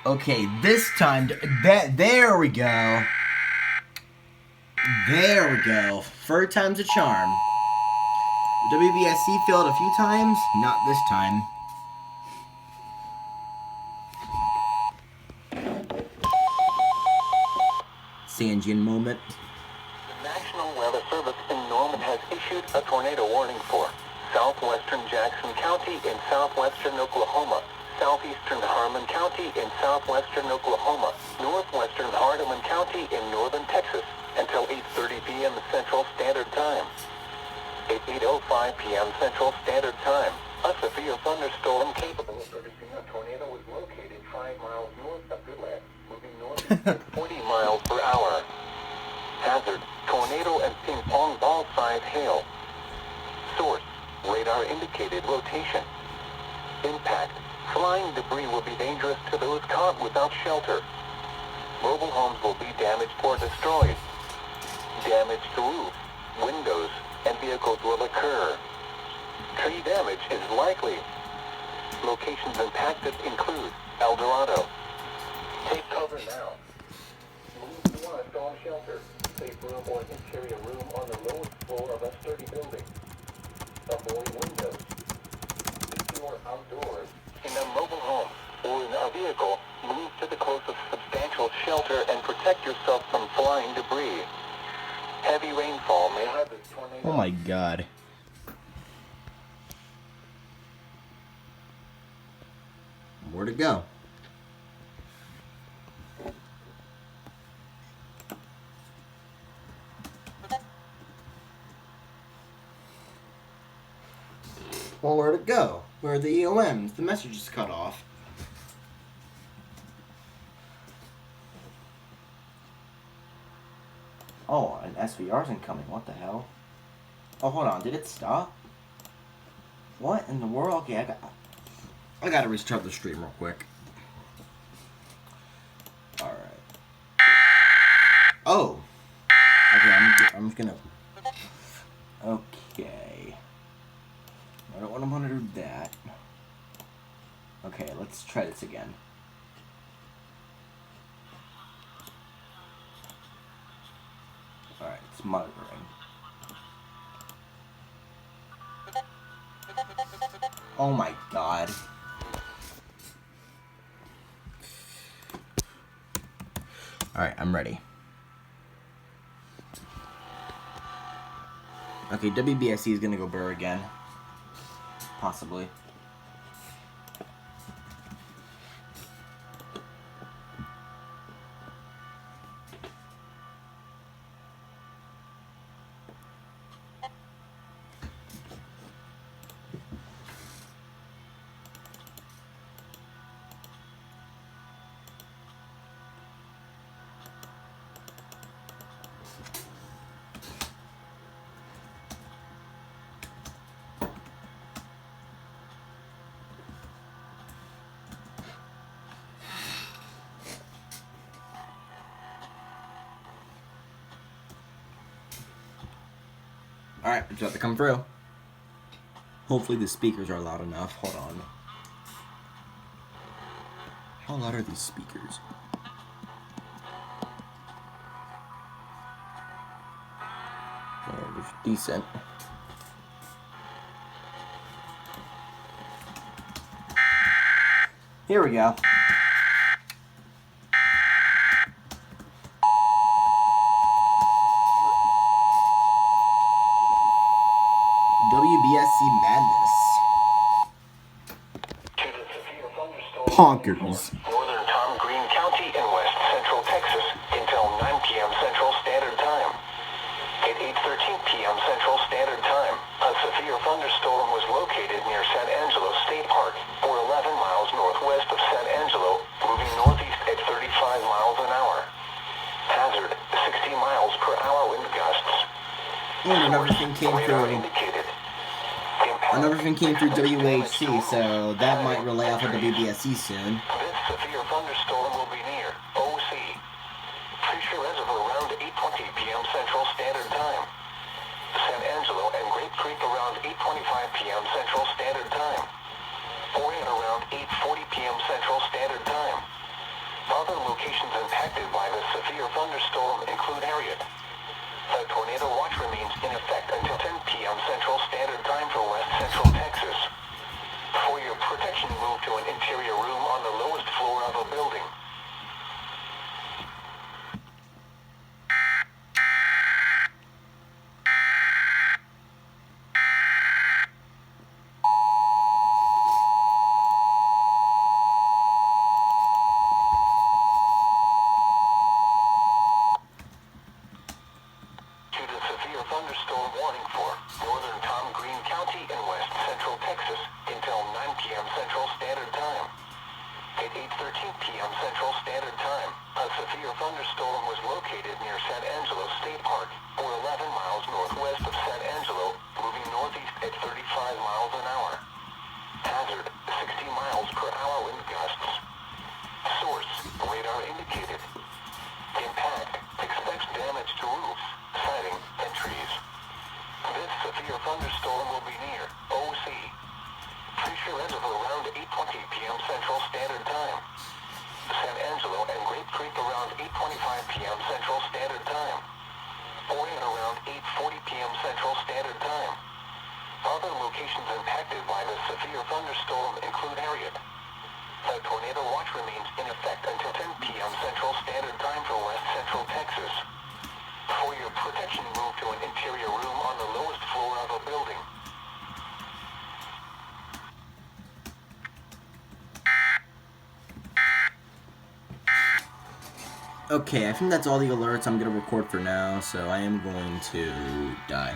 Okay, this time, there we go. There we go. Third time's a charm. WBSE failed a few times, not this time. Sanjian moment. The National Weather Service in Norman has issued a tornado warning for southwestern Jackson County in southwestern Oklahoma, southeastern Harmon County in southwestern Oklahoma, northwestern Hardeman County in northern Texas until 8:30 p.m. Central Standard Time. At 8:05 p.m. Central Standard Time, a severe thunderstorm capable of producing a tornado was located 5 miles north of Goodland, moving north at 40 miles per hour. Hazard, tornado and ping pong ball size hail. Source, radar indicated rotation. Impact, flying debris will be dangerous to those caught without shelter. Mobile homes will be damaged or destroyed. Damage to roof, windows, and vehicles will occur. Tree damage is likely. Locations impacted include El Dorado. Take cover now. Move to a storm shelter. Safe room or interior room on the lowest floor of a sturdy building. Avoid windows. If you are outdoors, in a mobile home, or in a vehicle, move to the closest substantial shelter and protect yourself from flying debris. Heavy rainfall may have this tornado. Oh my god. Where'd it go? Well, where'd it go? Where are the EOMs? The message is cut off. Oh, an SVR's incoming. What the hell? Oh, hold on. Did it stop? What in the world? Okay, I gotta restart the stream real quick. Alright. Oh! Okay, I'm just gonna... Okay. I don't want to do that. Okay, let's try this again. Alright, it's monitoring. Oh my god. Alright, I'm ready. Okay, WBSE is gonna go burr again. Possibly. Alright, it's about to come through. Hopefully the speakers are loud enough. Hold on. How loud are these speakers? They're decent. Here we go. WBSE madness. Honkers. Northern Tom Green County in west central Texas until 9 p.m. Central Standard Time. At 8:13 p.m. Central Standard Time, a severe thunderstorm was located near San Angelo State Park, or 11 miles northwest of San Angelo, moving northeast at 35 miles an hour. Hazard, 60 miles per hour wind gusts. And everything came through. And everything came through WHC, so that might relay off of WBSE soon. This severe thunderstorm will be near OC. Fisher Reservoir around 8:20 p.m. Central Standard Time. San Angelo and Grape Creek around 8:25 p.m. Central Standard Time. Orion around 8:40 p.m. Central Standard Time. locations impacted by the severe thunderstorm include Harriet. The tornado watch remains in effect until 10 p.m. Central Standard Time for West Central Texas. For your protection, move to an interior room on the lowest floor of a building. Due to severe thunderstorm warning for northern Tom Green County and West Central Texas until 9 p.m. Central Standard Time. At 8:13 p.m. Central Standard Time, a severe thunderstorm was located near San Angelo State Park, or 11 miles northwest of San Angelo, moving northeast at 35 miles an hour. Hazard, 60 miles per hour wind gusts. Source, radar indicated. Impact, expects damage to roofs, siding, and trees. This severe thunderstorm will be near OC. Pressure as of around 8:20 p.m. Central Standard Time. San Angelo and Grape Creek around 8:25 p.m. Central Standard Time. Orion around 8:40 p.m. Central Standard Time. Other locations impacted by the severe thunderstorm include Harriet. The tornado watch remains in effect until 10 p.m. Central Standard Time for West Central Texas. For your protection, move to an interior room on the lowest floor of a building. Okay, I think that's all the alerts I'm going to record for now, so I am going to die.